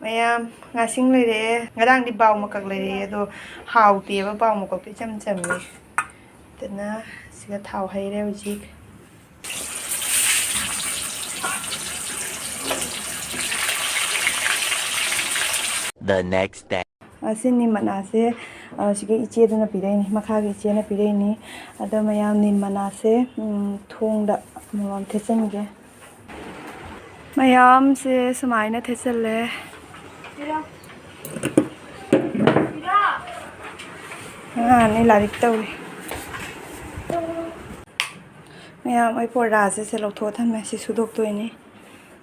ꯃꯌꯥꯝ ꯉꯥꯁꯤꯡ ꯂꯩꯔꯛꯑꯦ ꯉꯔꯥꯡꯗꯤ ꯕꯥꯎ ꯃꯀꯛ ꯂꯩꯔꯛꯑꯦ ꯑꯗꯣ ꯍꯥꯎꯇꯦꯕ ꯕꯥꯎ ꯃꯀꯛꯇꯣ ꯏꯆꯝ ꯆꯝꯃꯦ ꯑꯗꯨꯅ ꯁꯤꯒ ꯊꯥꯎ ꯍꯩꯔꯦ ꯍꯧꯖꯤꯛ The next day. ꯑꯁꯤ ꯅꯤꯝ ꯃꯅꯥꯁꯦ ꯁꯤꯒ ꯏꯆꯦꯗꯨꯅ ꯄꯤꯔꯛꯏꯅꯤ ꯃꯈꯥꯒꯤ ꯏꯆꯦꯅ ꯄꯤꯔꯛꯏꯅꯤ ꯑꯗꯣ ꯃꯌꯥꯝ ꯅꯤꯝ ꯃꯅꯥꯁꯦ ꯊꯣꯡꯗ ꯑꯃꯃꯝ ꯊꯦꯠꯆꯟꯒꯦ ꯃꯌꯥꯝꯁꯦ ꯁꯨꯃꯥꯏꯅ ꯊꯦꯠꯆꯜꯂꯦ ꯑꯉꯥꯡꯅꯦ ꯂꯥꯏꯔꯤꯛ ꯇꯧꯔꯤ ꯃꯌꯥꯝ ꯑꯩ ꯄꯣꯔꯗꯥꯁꯦ ꯂꯧꯊꯣꯛꯑ ꯊꯝꯃꯦ ꯁꯤ ꯁꯨꯗꯣꯛꯇꯣꯏꯅꯤ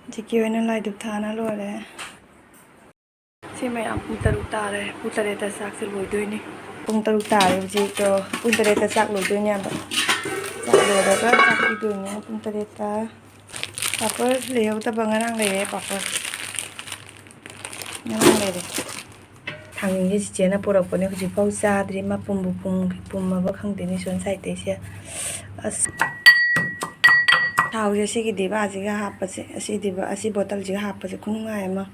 ꯍꯧꯖꯤꯛꯀꯤ ꯑꯣꯏꯅ ꯂꯥꯏꯗꯨꯛ ꯊꯥꯅ ꯂꯣꯏꯔꯦ ꯁꯤ ꯃꯌꯥꯝ ꯄꯨꯡ 6 ꯇꯥꯔꯦ ꯄꯨꯡ 7ꯗ ꯆꯥꯛꯁꯦ ꯂꯣꯏꯗꯣꯏꯅꯤ ꯄꯨꯡ 6 ꯇꯥꯔꯦ ꯍꯧꯖꯤꯛꯇꯣ ꯄꯨꯡ 7ꯗ ꯆꯥꯛ ꯂꯣꯏꯗꯣꯏꯅꯦꯕ ꯆꯥꯛ ꯂꯣꯏꯔꯒ ꯆꯥꯛ ꯄꯤꯗꯣꯏꯅꯦ ꯄꯨꯡ 7ꯗ ꯄꯥꯄꯔ ꯂꯩꯍꯧꯗꯕ ꯉꯔꯥꯡ ꯂꯩꯔꯦ ꯄꯥꯄꯔ ꯉꯔꯥꯡ ꯂꯩꯔꯦ ꯊꯥꯡꯖꯤꯡꯁꯦ ꯆꯤꯆꯦꯅ ꯄꯨꯔꯛꯄꯅꯦ ꯍꯧꯖꯤꯛꯐꯥꯎ ꯆꯥꯗ꯭ꯔꯤ ꯃꯄꯨꯝꯕꯨ ꯄꯨꯝꯃꯕ ꯈꯪꯗꯦꯅꯦ ꯁꯣꯟ ꯁꯥꯏꯗꯇꯩꯁꯦ ꯑꯁ ꯊꯥꯎꯁꯦ ꯁꯤꯒꯤ ꯗꯤꯕꯥꯁꯤꯒ ꯍꯥꯞꯄꯁꯦ ꯑꯁꯤ ꯕꯣꯇꯜꯁꯤꯒ ꯍꯥꯞꯄꯁꯦ ꯈꯨꯅꯨꯡꯉꯥꯏ ꯑꯃ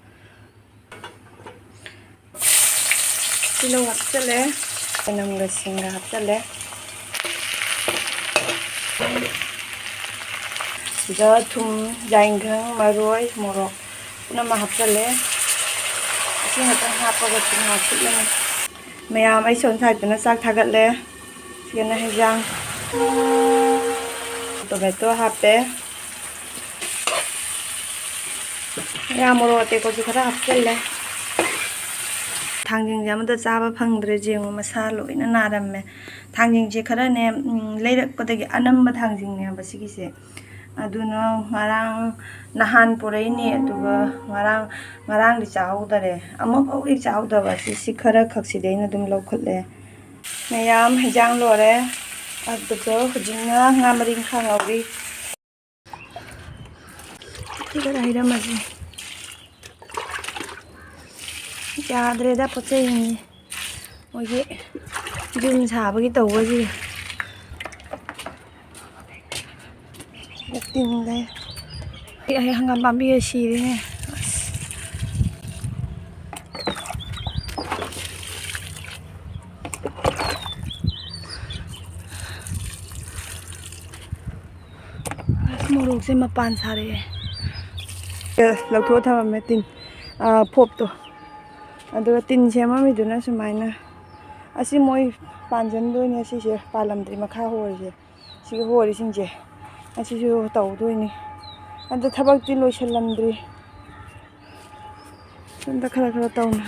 ꯇꯤꯜꯍꯧ ꯍꯥꯞꯆꯜꯂꯦ ꯆꯅꯝꯒ ꯁꯤꯡꯒ ꯍꯥꯞꯆꯜꯂꯦ ꯁꯤꯗ ꯊꯨꯝ ꯌꯥꯏꯉꯪ ꯃꯔꯣꯏ ꯃꯣꯔꯣꯛ ꯄꯨꯝꯅꯃꯛ ꯍꯥꯞꯆꯜꯂꯦ ꯏꯁꯤꯡ ꯈꯛꯇꯪ ꯍꯥꯞꯄꯒ ꯉꯥꯏꯍꯥꯛ ꯐꯨꯠꯂꯅꯤ ꯃꯌꯥꯝ ꯑꯩ ꯁꯣꯝ ꯁꯥꯏꯗꯇꯅ ꯆꯥꯛ ꯊꯥꯒꯠꯂꯦ ꯁꯤꯒꯅ ꯍꯦꯟꯖꯥꯡ ꯇꯣꯃꯦꯇꯣ ꯍꯥꯞꯄꯦ ꯃꯌꯥꯝ ꯃꯣꯔꯣꯛ ꯑꯇꯦꯛꯄꯁꯨ ꯈꯔ ꯍꯥꯞꯆꯜꯂꯦ ꯊꯥꯡꯖꯤꯡꯁꯦ ꯑꯃꯇ ꯆꯥꯕ ꯐꯪꯗ꯭ꯔꯦ ꯌꯦꯡꯉꯣ ꯃꯁꯥ ꯂꯣꯏꯅ ꯅꯥꯔꯝꯃꯦ ꯊꯥꯡꯖꯤꯡꯁꯦ ꯈꯔꯅꯦ ꯂꯩꯔꯛꯄꯗꯒꯤ ꯑꯅꯝꯕ ꯊꯥꯡꯖꯤꯡꯅꯦꯕ ꯁꯤꯒꯤꯁꯦ ꯑꯗꯨꯅ ꯅꯍꯥꯟ ꯄꯨꯔꯛꯏꯅꯦ ꯑꯗꯨꯒ ꯉꯔꯥꯡꯗꯤ ꯆꯥꯍꯧꯗꯔꯦ ꯑꯃꯐꯥꯎ ꯆꯥꯍꯧꯗꯕ ꯁꯤ ꯈꯔ ꯈꯛꯁꯤꯗꯤ ꯑꯩꯅ ꯑꯗꯨꯝ ꯂꯧꯈꯠꯂꯦ ꯃꯌꯥꯝ ꯍꯦꯟꯖꯥꯡ ꯂꯣꯏꯔꯦ ꯑꯗꯨꯒ ꯍꯧꯖꯤꯛꯅ ꯉꯥ ꯃꯔꯤꯡꯈꯥ ꯉꯧꯔꯤ ꯈꯔ ꯍꯩꯔꯝꯃꯁꯤ ꯌꯥꯗ꯭ꯔꯦꯗ ꯄꯣꯠ ꯆꯩꯁꯤꯡꯁꯦ ꯃꯣꯏꯒꯤ ꯌꯨꯝ ꯁꯥꯕꯒꯤ ꯇꯧꯕꯁꯤ ꯇꯤꯟꯂꯦ ꯑꯩ ꯍꯪꯒꯥꯝ ꯄꯥꯝꯕꯤꯒ ꯁꯤꯔꯦꯅꯦ ꯃꯣꯔꯣꯛꯁꯦ ꯃꯄꯥꯟ ꯁꯥꯔꯛꯑꯦ ꯂꯧꯊꯣꯛꯑ ꯊꯝꯃꯝꯃꯦ ꯇꯤꯟ ꯐꯣꯞꯇꯣ ꯑꯗꯨꯒ ꯇꯤꯟ ꯁꯦꯝꯃꯝꯃꯤꯗꯨꯅ ꯁꯨꯃꯥꯏꯅ ꯑꯁꯤ ꯃꯣꯏ ꯄꯥꯟꯁꯤꯟꯗꯣꯏꯅꯦ ꯁꯤꯁꯦ ꯄꯥꯜꯂꯝꯗ꯭ꯔꯤ ꯃꯈꯥ ꯍꯣꯔꯤꯁꯦ ꯁꯤꯒꯤ ꯍꯣꯔꯤꯁꯤꯡꯁꯦ ꯑꯁꯤꯁꯨ ꯇꯧꯗꯣꯏꯅꯤ ꯑꯗ ꯊꯕꯛꯇꯤ ꯂꯣꯏꯁꯤꯜꯂꯝꯗ꯭ꯔꯤ ꯁꯣꯝꯗ ꯈꯔ ꯇꯧꯅ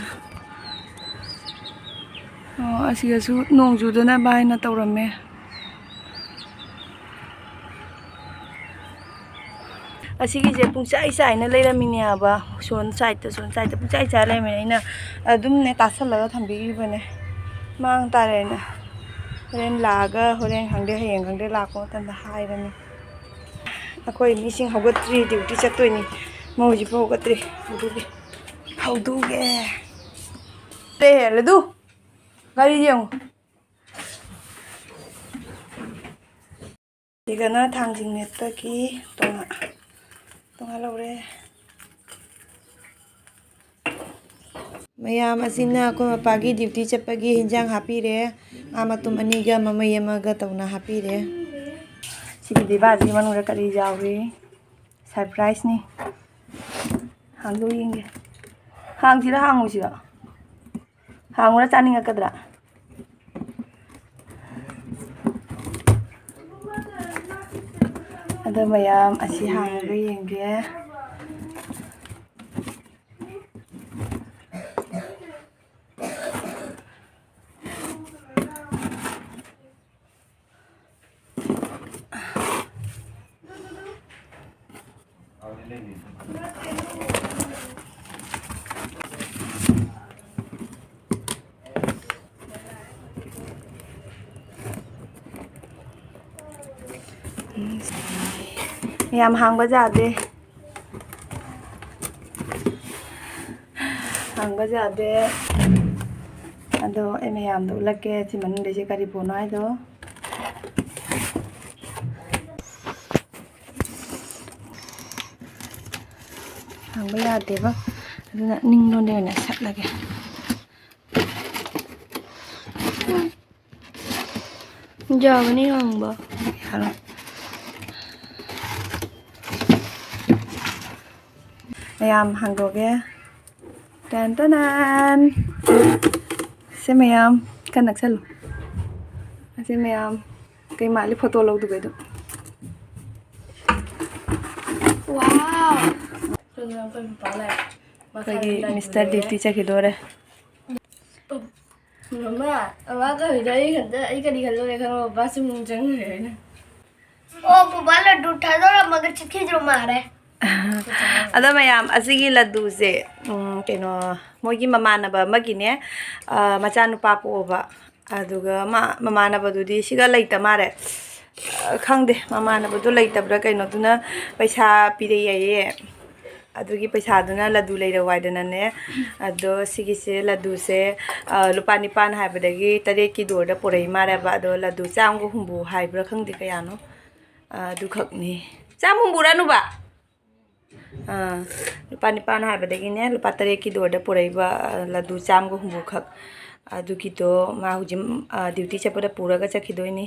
ꯑꯁꯤꯒꯁꯨ ꯅꯣꯡ ꯆꯨꯗꯅꯕ ꯍꯥꯏꯅ ꯇꯧꯔꯝꯃꯦ ꯑꯁꯤꯒꯤꯁꯦ ꯄꯨꯡꯆꯥꯏ ꯆꯥꯏꯅ ꯂꯩꯔꯝꯃꯤꯅꯦꯕ ꯁꯣꯟ ꯁꯥꯏꯗꯇ ꯄꯨꯡꯆꯥꯏ ꯆꯥꯏ ꯂꯩꯔꯝꯃꯤꯅꯦ ꯑꯩꯅ ꯑꯗꯨꯝꯅꯦ ꯇꯥꯁꯜꯂꯒ ꯊꯝꯕꯤꯈꯤꯕꯅꯦ ꯃꯥꯡ ꯇꯥꯔꯦꯅ ꯍꯣꯔꯦꯟ ꯂꯥꯛꯑꯒ ꯍꯣꯔꯦꯟ ꯈꯪꯗꯦ ꯍꯌꯦꯡ ꯈꯪꯗꯦ ꯂꯥꯛꯄ ꯃꯇꯝꯗ ꯍꯥꯏꯔꯅꯤ ꯑꯩꯈꯣꯏ ꯃꯤꯁꯤꯡ ꯍꯧꯒꯠꯇ꯭ꯔꯤ ꯗ꯭ꯌꯨꯇꯤ ꯆꯠꯇꯣꯏꯅꯤ ꯃꯣꯏ ꯍꯧꯖꯤꯛꯐꯥꯎ ꯍꯧꯒꯠꯇ꯭ꯔꯤ ꯑꯗꯨꯒꯤ ꯍꯧꯗꯣꯛꯑꯒꯦ ꯂꯗꯨ ꯒꯥꯔꯤ ꯌꯦꯡꯉꯨ ꯁꯤꯒꯅ ꯊꯥꯡꯖꯤꯡ ꯃꯦꯠꯄꯒꯤ ꯇꯣꯉꯥꯟ ꯂꯧꯔꯦ ꯃꯌꯥꯝ ꯑꯁꯤꯅ ꯑꯩꯈꯣꯏ ꯃꯄꯥꯒꯤ ꯗ꯭ꯌꯨꯇꯤ ꯆꯠꯄꯒꯤ ꯍꯤꯟꯖꯥꯡ ꯍꯥꯞꯄꯤꯔꯦ ꯉꯥ ꯃꯇꯨꯝ 2ꯒ ꯃꯃꯩ ꯑꯃꯒ ꯇꯧꯅ ꯍꯥꯞꯄꯤꯔꯦ ꯁꯤꯒꯤ ꯗꯤꯕꯥꯁꯤꯒꯤ ꯃꯅꯨꯡꯗ ꯀꯔꯤ ꯌꯥꯎꯔꯤ ꯁꯔꯄ꯭ꯔꯥꯏꯖꯅꯤ ꯍꯥꯡꯗꯣꯛ ꯌꯦꯡꯒꯦ ꯍꯥꯡꯁꯤꯔꯥ ꯍꯥꯡꯉꯣꯏꯁꯤꯔꯥ ꯍꯥꯡꯉꯨꯔ ꯆꯥꯅꯤꯡꯉꯛꯀꯗ꯭ꯔꯥ ꯑꯗꯣ ꯃꯌꯥꯝ ꯑꯁꯤ ꯍꯥꯡꯉꯒ ꯌꯦꯡꯒꯦ ꯌꯥꯝ ꯍꯥꯡꯕ ꯌꯥꯗꯦ ꯑꯗꯣ ꯑꯩ ꯃꯌꯥꯝꯗ ꯎꯠꯂꯛꯀꯦ ꯁꯤ ꯃꯅꯨꯡꯗꯁꯦ ꯀꯔꯤ ꯄꯣꯠꯅꯣ ꯍꯥꯏꯗꯣ ꯍꯥꯡꯕ ꯌꯥꯗꯦꯕ ꯑꯗꯨꯅ ꯅꯤꯡꯂꯣꯟꯗ ꯑꯣꯏꯅ ꯁꯠꯂꯒꯦ ꯌꯥꯕꯅꯤ ꯍꯪꯕ ꯌꯥꯔꯣꯏ ꯃꯌꯥꯝ ꯍꯥꯡꯗꯣꯛꯑꯒꯦ ꯇꯦꯟ ꯇꯅꯥꯟ ꯁꯦ ꯃꯌꯥꯝ ꯈꯔ ꯅꯛꯁꯜꯂꯨ ꯑꯁꯤ ꯃꯌꯥꯝ ꯀꯩ ꯃꯥꯜꯂꯤ ꯐꯣꯇꯣ ꯂꯧꯗꯕꯩꯗꯣ ꯑꯩꯈꯣꯏꯒꯤ ꯃꯤꯁꯇꯔ ꯗ꯭ꯌꯨꯇꯤ ꯆꯠꯈꯤꯗꯣꯔꯦ ꯃꯃꯥ ꯕꯕꯥꯒ ꯍꯧꯖꯤꯛ ꯑꯩ ꯀꯔꯤ ꯈꯜꯂꯨꯔꯦ ꯈꯪꯕ ꯕꯕꯥ ꯁꯨꯝ ꯆꯪꯈ꯭ꯔꯦꯅ ꯕꯕꯥ ꯂड्डू ꯊꯥꯗꯣꯔꯝꯃꯒ ꯆꯠꯈꯤꯗ꯭ꯔꯣ ꯃꯥꯔꯦ ꯑꯗꯣ ꯃꯌꯥꯝ ꯑꯁꯤꯒꯤ ꯂꯗꯨꯁꯦ ꯀꯩꯅꯣ ꯃꯣꯏꯒꯤ ꯃꯃꯥꯟꯅꯕ ꯑꯃꯒꯤꯅꯦ ꯃꯆꯥꯅꯨꯄꯥ ꯄꯣꯛꯑꯕ ꯑꯗꯨꯒ ꯃꯃꯥꯟꯅꯕꯗꯨꯗꯤ ꯁꯤꯒ ꯂꯩꯇ ꯃꯥꯜꯂꯦ ꯈꯪꯗꯦ ꯃꯃꯥꯟꯅꯕꯗꯨ ꯂꯩꯇꯕ꯭ꯔꯥ ꯀꯩꯅꯣꯗꯨꯅ ꯄꯩꯁꯥ ꯄꯤꯔꯛꯑꯦꯌꯦ ꯑꯗꯨꯒꯤ ꯄꯩꯁꯥꯗꯨꯅ ꯂꯗꯨ ꯂꯩꯔꯛ ꯋꯥꯏꯗꯅꯅꯦ ꯑꯗꯣ ꯁꯤꯒꯤꯁꯦ ꯂꯗꯨꯁꯦ ꯂꯨꯄꯥ 9 ꯍꯥꯏꯕꯗꯒꯤ 7ꯀꯤ ꯗꯣꯔꯗ ꯄꯨꯔꯛꯏ ꯃꯥꯜꯂꯦꯕ ꯑꯗꯣ ꯂꯗꯨ ꯆꯥꯝꯒ ꯍꯨꯝꯐꯨ ꯍꯥꯏꯕ꯭ꯔꯥ ꯈꯪꯗꯦ ꯀꯌꯥꯅꯣ ꯑꯗꯨꯈꯛꯅꯤ ꯆꯥꯝ ꯍꯨꯝꯐꯨꯔꯥꯅꯨꯕ ꯂꯨꯄꯥ 9 ꯍꯥꯏꯕꯗꯒꯤꯅꯦ ꯂꯨꯄా 7ꯀꯤ ꯗꯣꯔꯗ ꯄꯨꯔꯛꯏꯕ ꯂꯗꯨ ꯆꯥꯝꯒ ꯍꯨꯝꯐꯨꯈꯛ ꯑꯗꯨꯒꯤꯗꯣ ꯃꯥ ꯍꯧꯖꯤꯛ ꯗ꯭ꯌꯨꯇꯤ ꯆꯠꯄꯗ ꯄꯨꯔꯒ ꯆꯠꯈꯤꯗꯣꯏꯅꯤ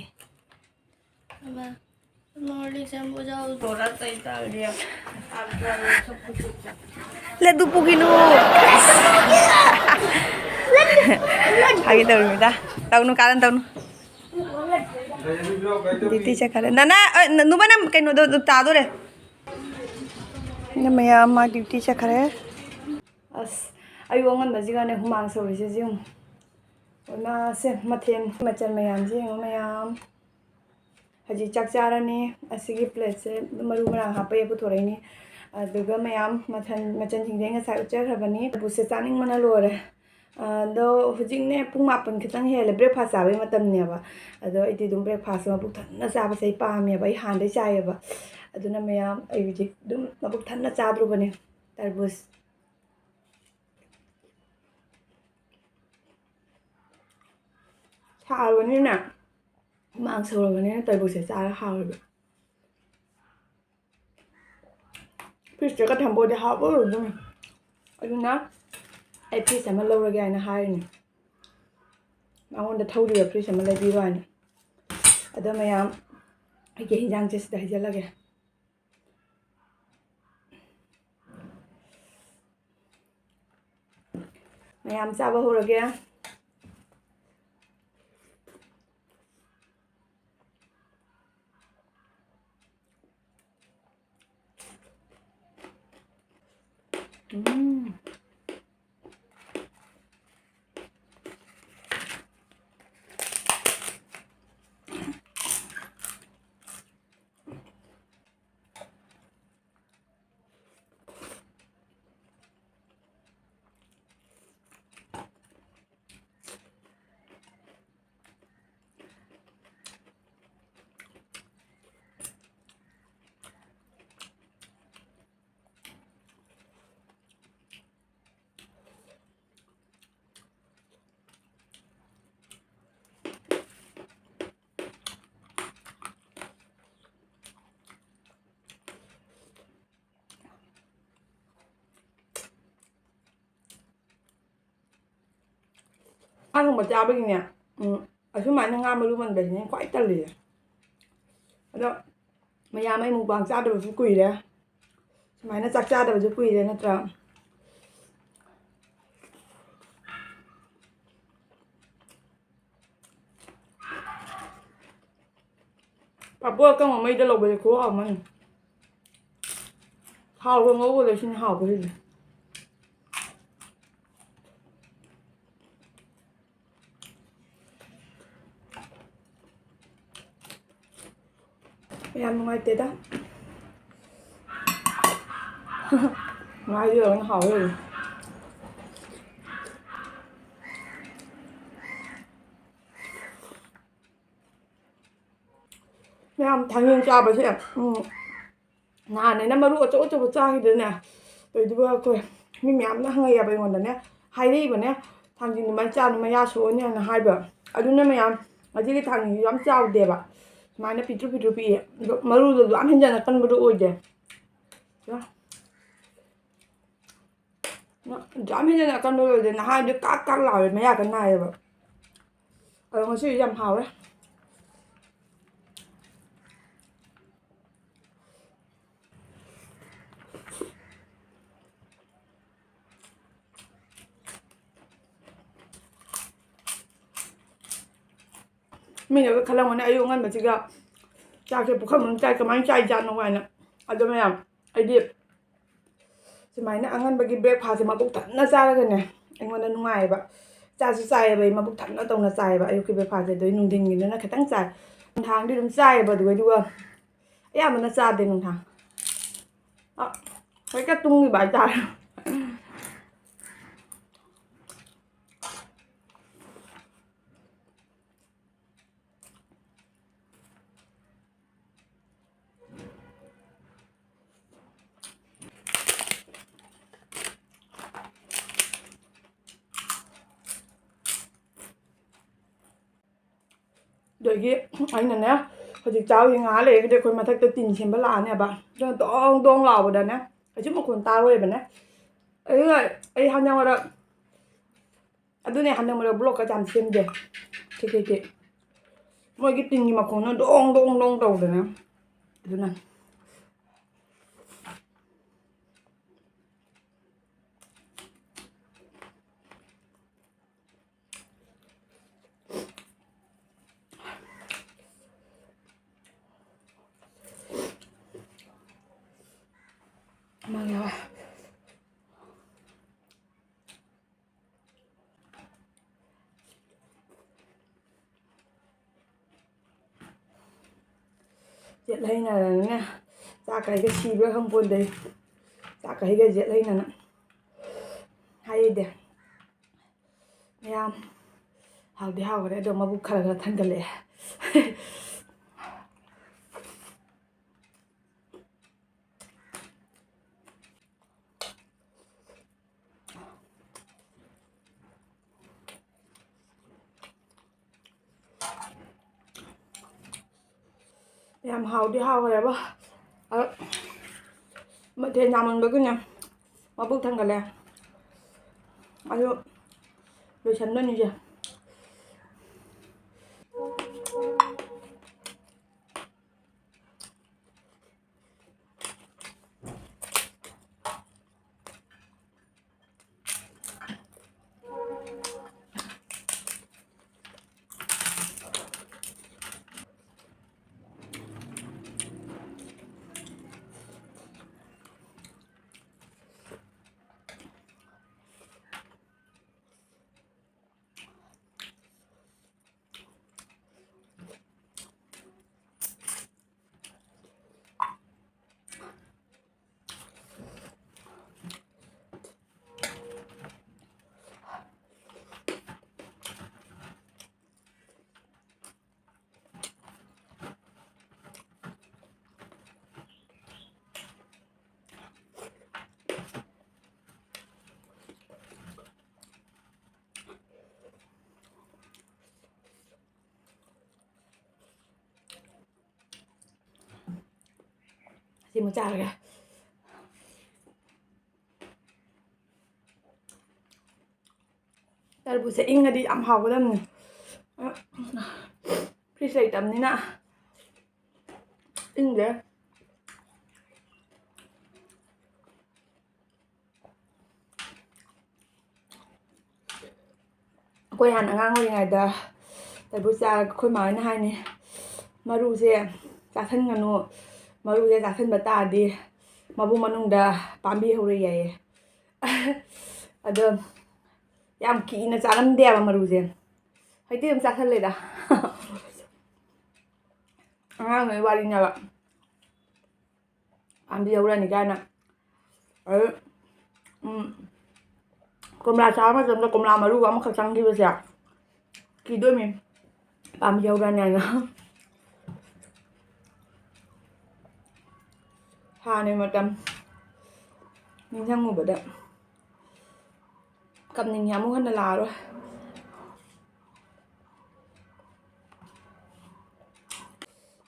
ꯂꯗꯨ ꯄꯨꯈꯤꯅꯨ 하기 때문입니다. 따오는 까는 따오는. ꯗ꯭ꯌꯨꯇꯤ ꯆꯠꯈꯔꯦ ꯅꯅꯥ ꯅꯨꯕꯅ ꯀꯩꯅꯣꯗꯣ ꯇꯥꯗꯣꯔꯦ ꯃꯌꯥꯝ ꯃꯥ ꯗ꯭ꯌꯨꯇꯤ ꯆꯠꯈꯔꯦ ꯑꯁ ꯑꯌꯨꯛ ꯑꯉꯟꯕꯁꯤꯒꯅꯦ ꯍꯨꯃꯥꯡ ꯁꯧꯔꯤꯁꯦ ꯌꯦꯡꯉꯨ ꯃꯥꯁꯦ ꯃꯊꯦꯜ ꯃꯆꯜ ꯃꯌꯥꯝꯁꯦ ꯌꯦꯡꯉꯨ ꯃꯌꯥꯝ ꯍꯧꯖꯤꯛ ꯆꯥꯛ ꯆꯥꯔꯅꯤ ꯑꯁꯤꯒꯤ ꯄ꯭ꯂꯦꯠꯁꯦ ꯃꯔꯨ ꯃꯔꯥꯡ ꯍꯥꯞꯄꯒ ꯄꯨꯊꯣꯔꯛꯏꯅꯤ ꯑꯗꯨꯒ ꯃꯌꯥꯝ ꯃꯆꯜꯁꯤꯡꯁꯦ ꯉꯁꯥꯏ ꯎꯠꯆꯈ꯭ꯔꯕꯅꯤ ꯕꯨꯠꯁꯦ ꯆꯥꯅꯤꯡꯕꯅ ꯂꯣꯏꯔꯦ ꯑꯗꯣ ꯍꯧꯖꯤꯛꯅꯦ ꯄꯨꯡ 9 ꯈꯤꯇꯪ ꯍꯦꯜꯂꯦ ꯕ꯭ꯔꯦꯛꯐꯥꯁ ꯆꯥꯕꯒꯤ ꯃꯇꯝꯅꯦꯕ ꯑꯗꯣ ꯑꯩꯗꯤ ꯑꯗꯨꯝ ꯕ꯭ꯔꯦꯛꯐꯥꯁꯁꯦ ꯃꯕꯨꯛ ꯊꯟꯅ ꯆꯥꯕꯁꯦ ꯑꯩ ꯄꯥꯝꯃꯦꯕ ꯑꯩ ꯍꯥꯟꯅꯗꯩ ꯆꯥꯏꯌꯦꯕ ꯑꯗꯨꯅ ꯃꯌꯥꯝ ꯑꯩ ꯍꯧꯖꯤꯛ ꯑꯗꯨꯝ ꯃꯕꯨꯛ ꯊꯟꯅ ꯆꯥꯗ꯭ꯔꯨꯕꯅꯦ ꯇꯔꯕꯨꯁ ꯁꯥꯔꯕꯅꯤꯅ ꯍꯨꯃꯥꯡ ꯁꯧꯔꯕꯅꯤꯅ ꯇꯔꯕꯨꯁꯁꯦ ꯆꯥꯔ ꯍꯥꯎꯔꯤꯕ ꯐ꯭ꯔꯤꯖꯇꯒ ꯊꯝꯕꯣꯏꯗꯤ ꯍꯥꯎꯕ ꯑꯣꯏꯔꯗꯣꯏꯅꯤ ꯑꯗꯨꯅ ꯑꯩ ꯐ꯭ꯔꯤꯖ ꯑꯃ ꯂꯧꯔꯒꯦ ꯍꯥꯏꯅ ꯍꯥꯏꯔꯤꯅꯤ ꯃꯉꯣꯟꯗ ꯊꯧꯔꯤꯕ ꯐ꯭ꯔꯤꯖ ꯑꯃ ꯂꯩꯕꯤꯔꯣ ꯍꯥꯏꯅ ꯑꯗꯣ ꯃꯌꯥꯝ ꯑꯩꯒꯤ ꯍꯤꯟꯖꯥꯡꯁꯦ ꯁꯤꯗ ꯍꯩꯖꯤꯜꯂꯒꯦ ꯃꯌꯥꯝ ꯆꯥꯕ ꯍꯧꯔꯒꯦ ꯉꯥ ꯊꯣꯡꯕ ꯆꯥꯕꯒꯤꯅꯦ ꯑꯁꯨꯃꯥꯏꯅ ꯉꯥ ꯃꯔꯨ ꯃꯟꯕꯁꯤꯅꯦ ꯈ꯭ꯋꯥꯏ ꯇꯜꯂꯤꯁꯦ ꯑꯗꯣ ꯃꯌꯥꯝ ꯑꯩ ꯃꯨꯛꯕꯥꯡ ꯆꯥꯗꯕꯁꯨ ꯀꯨꯏꯔꯦ ꯁꯨꯃꯥꯏꯅ ꯆꯥꯛ ꯆꯥꯗꯕꯁꯨ ꯀꯨꯏꯔꯦ ꯅꯠꯇ꯭ꯔꯥ ꯄꯥꯐꯣꯔ ꯑꯀꯪꯕ ꯃꯩꯗ ꯂꯧꯕꯁꯦ ꯈꯨꯍꯥꯎ ꯑꯃꯅꯤ ꯍꯥꯎꯕ ꯉꯧꯕꯗ ꯁꯤꯅ ꯍꯥꯎꯕꯁꯤꯗꯤ ꯌꯥꯝ ꯅꯨꯡꯉꯥꯏꯇꯦꯗ ꯉꯥꯁꯦ ꯂꯣꯏꯅ ꯍꯥꯎꯋꯦ ꯌꯥꯝ ꯊꯥꯡꯖꯤꯡ ꯆꯥꯕꯁꯦ ꯅꯍꯥꯟꯅꯦꯅ ꯃꯔꯨ ꯑꯆꯧ ꯑꯆꯧꯕ ꯆꯥꯈꯤꯗꯅꯦ ꯑꯗꯨꯗꯨꯒ ꯑꯩꯈꯣꯏ ꯃꯤ ꯃꯌꯥꯝꯅ ꯍꯪꯉꯛꯑꯦꯕ ꯑꯩꯉꯣꯟꯗꯅꯦ ꯍꯥꯏꯔꯛꯏꯕꯅꯦ ꯊꯥꯡꯖꯤꯡ ꯑꯗꯨꯃꯥꯏꯅ ꯆꯥꯅꯨ ꯃꯌꯥ ꯁꯣꯛꯑꯅꯤ ꯍꯥꯏꯅ ꯍꯥꯏꯕ ꯑꯗꯨꯅ ꯃꯌꯥꯝ ꯉꯁꯤꯒꯤ ꯊꯥꯡꯖꯤꯡꯁꯨ ꯌꯥꯝ ꯆꯥꯎꯗꯦꯕ ꯁꯨꯃꯥꯏꯅ ꯄꯤꯇ꯭ꯔꯨ ꯄꯤꯇ꯭ꯔꯨ ꯄꯤꯑꯦ ꯑꯗꯣ ꯃꯔꯨꯗꯨꯁꯨ ꯌꯥꯝ ꯍꯦꯟꯖꯟꯅ ꯀꯟꯕꯗꯣ ꯑꯣꯏꯗꯦ ꯌꯥꯝ ꯍꯦꯟꯅ ꯀꯩꯅꯣ ꯑꯣꯏꯗꯦ ꯅꯍꯥꯟꯗꯤ ꯀꯥꯛ ꯀꯥꯛ ꯂꯥꯎꯋꯦ ꯃꯌꯥꯒ ꯅꯥꯏꯌꯦꯕ ꯑꯗꯣ ꯉꯁꯤꯗꯤ ꯌꯥꯝ ꯍꯥꯎꯔꯦ ꯃꯤꯅꯒ ꯈꯜꯂꯝꯒꯅꯤ ꯑꯌꯨꯛ ꯉꯟꯕꯁꯤꯒ ꯆꯥꯛꯁꯦ ꯄꯨꯈꯝ ꯑꯃ ꯆꯥꯏ ꯀꯃꯥꯏꯅ ꯆꯥꯏꯖꯥꯠꯅꯣ ꯀꯥꯏꯅ ꯑꯗꯨ ꯃꯌꯥꯝ ꯑꯩꯗꯤ ꯁꯨꯃꯥꯏꯅ ꯑꯉꯟꯕꯒꯤ ꯕ꯭ꯔꯦꯛꯐꯥꯁꯁꯦ ꯃꯕꯨꯛ ꯊꯟꯅ ꯆꯥꯔꯒꯅꯦ ꯑꯩꯉꯣꯟꯗ ꯅꯨꯡꯉꯥꯏꯌꯦꯕ ꯆꯥꯁꯨ ꯆꯥꯏꯌꯦꯕ ꯑꯩ ꯃꯕꯨꯛ ꯊꯟꯅ ꯇꯧꯅ ꯆꯥꯏꯌꯦꯕ ꯑꯌꯨꯛꯀꯤ ꯕ꯭ꯔꯦꯛꯐꯥꯁꯁꯦ ꯑꯗꯨꯗꯩ ꯅꯨꯡꯊꯤꯟꯒꯤꯗꯨꯅ ꯈꯤꯇꯪ ꯆꯥꯏ ꯅꯨꯡꯗꯥꯡꯗꯤ ꯑꯗꯨꯝ ꯆꯥꯏꯌꯦꯕ ꯑꯗꯨꯒ ꯑꯌꯥꯝꯕꯅ ꯆꯥꯗꯦ ꯅꯨꯡꯗꯥꯡ ꯍꯦꯛꯇ ꯇꯨꯝꯈꯤꯕ ꯍꯥꯏꯇꯥꯔꯦ ꯑꯗꯒꯤ ꯑꯩꯅꯅꯦ ꯍꯧꯖꯤꯛ ꯆꯥꯎꯁꯤ ꯉꯥꯏꯍꯥꯛ ꯂꯩꯔꯒꯗꯤ ꯑꯩꯈꯣꯏ ꯃꯊꯛꯇ ꯇꯤꯟ ꯁꯦꯝꯕ ꯂꯥꯛꯑꯅꯦꯕ ꯑꯗꯨꯅ ꯗꯣꯡ ꯗꯣꯡ ꯂꯥꯎꯕꯗꯅꯦ ꯀꯩꯁꯨ ꯃꯈꯣꯟ ꯇꯥꯔꯣꯏꯕꯅꯦ ꯑꯗꯨꯒ ꯑꯩ ꯍꯟꯗꯛ ꯃꯔꯛ ꯑꯗꯨꯅꯦ ꯍꯟꯗꯛ ꯃꯔꯛ ꯕ꯭ꯂꯣꯛꯀ ꯌꯥꯝ ꯁꯦꯝꯗꯦ ꯀꯩ ꯃꯣꯏꯒꯤ ꯇꯤꯟꯒꯤ ꯃꯈꯣꯟꯅ ꯗꯣꯡ ꯗꯣꯡ ꯗꯣꯡ ꯇꯧꯗꯅ ꯑꯗꯨꯅ ꯃꯥꯡꯉꯦ ꯖꯦꯠꯍꯩꯅꯅꯦ ꯆꯥꯛꯀꯩꯒ ꯁꯤꯕ꯭ꯔꯥ ꯈꯪꯄꯣꯟꯗꯦ ꯆꯥꯛꯀꯩꯒ ꯖꯦꯠꯍꯩꯅꯅ ꯍꯥꯏꯗꯦ ꯃꯌꯥꯝ ꯍꯥꯎꯗꯤ ꯍꯥꯎꯈ꯭ꯔꯦ ꯑꯗꯣ ꯃꯕꯨꯛ ꯈꯔ ꯈꯔ ꯊꯟꯒꯠꯂꯛꯑꯦ ꯌꯥꯝ ꯍꯥꯎꯗꯤ ꯍꯥꯎꯈ꯭ꯔꯦꯕ ꯃꯊꯦꯜ ꯌꯥꯝꯃꯟꯕꯒꯤꯅꯦ ꯃꯕꯨꯛ ꯊꯟꯒꯠꯂꯦ ꯑꯗꯨ ꯂꯣꯏꯁꯟꯗꯣꯏꯅꯤꯁꯦ ꯁꯤꯃ ꯆꯥꯔꯒꯦ ꯇꯔꯕꯨꯁꯁꯦ ꯏꯪꯉꯗꯤ ꯌꯥꯝ ꯍꯥꯎꯒꯗꯕꯅꯤ ꯐ꯭ꯔꯤꯖ ꯂꯩꯇꯕꯅꯤꯅ ꯏꯪꯗꯦ ꯑꯩꯈꯣꯏ ꯍꯥꯟꯅ ꯑꯉꯥꯡ ꯑꯣꯏꯔꯤꯉꯩꯗ ꯇꯔꯕꯨꯖ ꯆꯥꯔꯒ ꯑꯩꯈꯣꯏ ꯃꯥ ꯍꯣꯏꯅ ꯍꯥꯏꯅꯤ ꯃꯔꯨꯁꯦ ꯆꯥꯁꯟꯒꯅꯨ ꯃꯔꯨꯁꯦ ꯆꯥꯁꯟꯕ ꯇꯥꯔꯗꯤ ꯃꯕꯨꯛ ꯃꯅꯨꯡꯗ ꯄꯥꯝꯕꯤ ꯍꯧꯔꯛꯏ ꯍꯥꯏꯌꯦ ꯑꯗꯣ ꯌꯥꯝ ꯀꯤꯅ ꯆꯥꯔꯝꯗꯦꯕ ꯃꯔꯨꯁꯦ ꯍꯧꯖꯤꯛꯇꯤ ꯑꯗꯨꯝ ꯆꯥꯁꯜꯂꯦꯗ ꯑꯉꯥꯡꯉꯩ ꯋꯥꯔꯤꯅꯦꯕ ꯄꯥꯝꯕꯤ ꯍꯧꯔꯛꯑꯅꯤ ꯀꯥꯏꯅ ꯑꯗꯨ ꯀꯣꯝꯂꯥ ꯆꯥꯕ ꯃꯇꯝꯗ ꯀꯣꯝꯂꯥ ꯃꯔꯨꯒ ꯑꯃꯈꯛ ꯆꯪꯈꯤꯕꯁꯦ ꯀꯤꯗꯣꯏꯅꯤ ꯄꯥꯝꯕꯤ ꯍꯧꯔꯛꯑꯅꯤ ꯍꯥꯏꯅ ꯍꯥꯟꯅꯒꯤ ꯃꯇꯝ ꯅꯤꯡꯁꯤꯡꯉꯨꯕꯗ ꯀꯞꯅꯤꯡꯉꯦ ꯑꯃꯨꯛ ꯍꯟꯅ ꯂꯥꯛꯑꯔꯣꯏ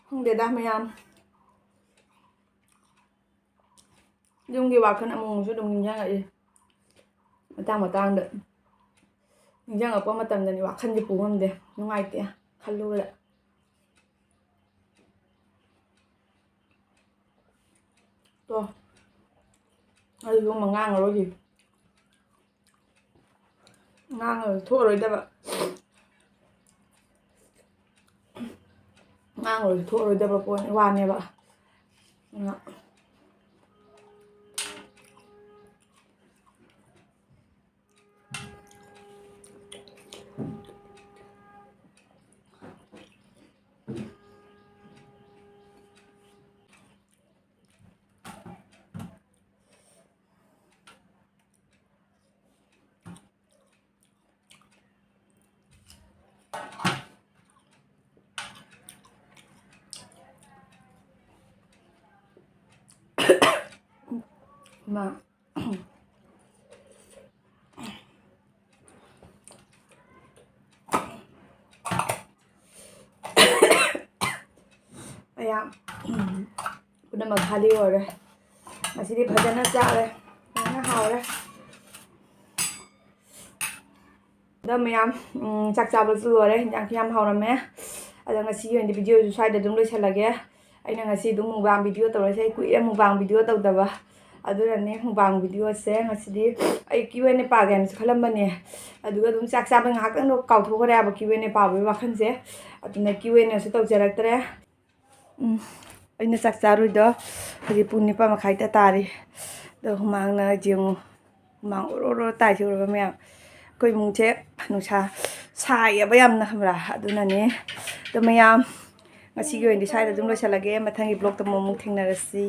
ꯈꯪꯗꯦꯗ ꯃꯌꯥꯝ ꯌꯨꯝꯒꯤ ꯋꯥꯈꯜ ꯑꯃꯨꯛꯁꯨ ꯑꯗꯨꯝ ꯅꯤꯡꯁꯤꯡꯉꯛꯏ ꯃꯇꯥꯡꯗ ꯅꯤꯡꯁꯤꯡꯉꯛꯄ ꯃꯇꯝꯗꯅꯤ ꯋꯥꯈꯜꯁꯦ ꯄꯨ ꯉꯝꯗꯦ ꯅꯨꯡꯉꯥꯏꯇꯦ ꯈꯜꯂꯨꯕꯗ ꯇꯣ ꯑꯗꯨꯒꯨꯝꯕ ꯉꯥꯡꯉꯔꯣꯏꯒꯤ ꯉꯥꯡꯉꯒ ꯊꯣꯛꯑꯔꯣꯏꯗꯕ ꯉꯥꯡꯉꯔꯣꯏꯁꯨ ꯊꯣꯛꯑꯔꯣꯏꯗꯕ ꯋꯥꯅꯦꯕ ꯃꯥ ꯃꯌꯥꯝ ꯄꯨꯝꯅꯃꯛ ꯈꯥꯂꯤ ꯑꯣꯏꯔꯦ ꯉꯁꯤꯗꯤ ꯐꯖꯅ ꯆꯥꯔꯦ ꯐꯖꯅ ꯍꯥꯎꯔꯦ ꯑꯗ ꯃꯌꯥꯝ ꯆꯥꯛ ꯆꯥꯕꯁꯨ ꯂꯣꯏꯔꯦ ꯍꯤꯟꯖꯥꯡꯁꯨ ꯌꯥꯝ ꯍꯥꯎꯔꯝꯃꯦ ꯑꯗꯣ ꯉꯁꯤꯒꯤ ꯑꯣꯏꯅꯗꯤ ꯚꯤꯗꯤꯑꯣꯁꯨ ꯁ꯭ꯋꯥꯏꯗ ꯑꯗꯨꯝ ꯂꯣꯏꯁꯤꯜꯂꯒꯦ ꯑꯩꯅ ꯉꯁꯤ ꯑꯗꯨꯝ ꯃꯨꯛꯕꯥꯡ ꯚꯤꯗꯤꯑꯣ ꯇꯧꯔꯁꯦ ꯑꯩ ꯀꯨꯏꯔꯦ ꯃꯨꯛꯕꯥꯡ ꯚꯤꯗꯤꯑꯣ ꯇꯧꯗꯕ ꯑꯗꯨꯅꯅꯦ ꯃꯨꯛꯕꯥꯡ ꯚꯤꯗꯤꯑꯣꯁꯦ ꯉꯁꯤꯗꯤ ꯑꯩ Q&A ꯄꯥꯒꯦꯅꯁꯨ ꯈꯜꯂꯝꯕꯅꯦ ꯑꯗꯨꯒ ꯑꯗꯨꯝ ꯆꯥꯛ ꯆꯥꯕ ꯉꯥꯏꯍꯥꯛꯇꯪꯗꯣ ꯀꯥꯎꯊꯣꯛꯈ꯭ꯔꯦ ꯍꯥꯏꯕ Q&A ꯄꯥꯕꯒꯤ ꯋꯥꯈꯜꯁꯦ ꯑꯗꯨꯅ Q&Aꯁꯨ ꯇꯧꯖꯔꯛꯇ꯭ꯔꯦ ꯑꯩꯅ ꯆꯥꯛ ꯆꯥꯔꯨꯏꯗꯣ ꯍꯧꯖꯤꯛ ꯄꯨꯡ 9:30 ꯇꯥꯔꯤ ꯑꯗꯣ ꯍꯨꯃꯥꯡꯅ ꯌꯦꯡꯉꯨ ꯍꯨꯃꯥꯡ ꯑꯣꯔꯣ ꯇꯥꯏꯁꯤ ꯎꯔꯕ ꯃꯌꯥꯝ ꯑꯩꯈꯣꯏ ꯏꯃꯨꯡꯁꯦ ꯅꯨꯡꯁꯥ ꯁꯥꯏꯌꯦꯕ ꯌꯥꯝꯅ ꯈꯪꯕ꯭ꯔꯥ ꯑꯗꯨꯅꯅꯦ ꯑꯗꯣ ꯃꯌꯥꯝ ꯉꯁꯤꯒꯤ ꯑꯣꯏꯅꯗꯤ ꯁ꯭ꯋꯥꯏꯗ ꯑꯗꯨꯝ ꯂꯣꯏꯁꯤꯜꯂꯒꯦ ꯃꯊꯪꯒꯤ ꯕ꯭ꯂꯣꯛꯇ ꯑꯃꯨꯛ ꯊꯦꯡꯅꯔꯁꯤ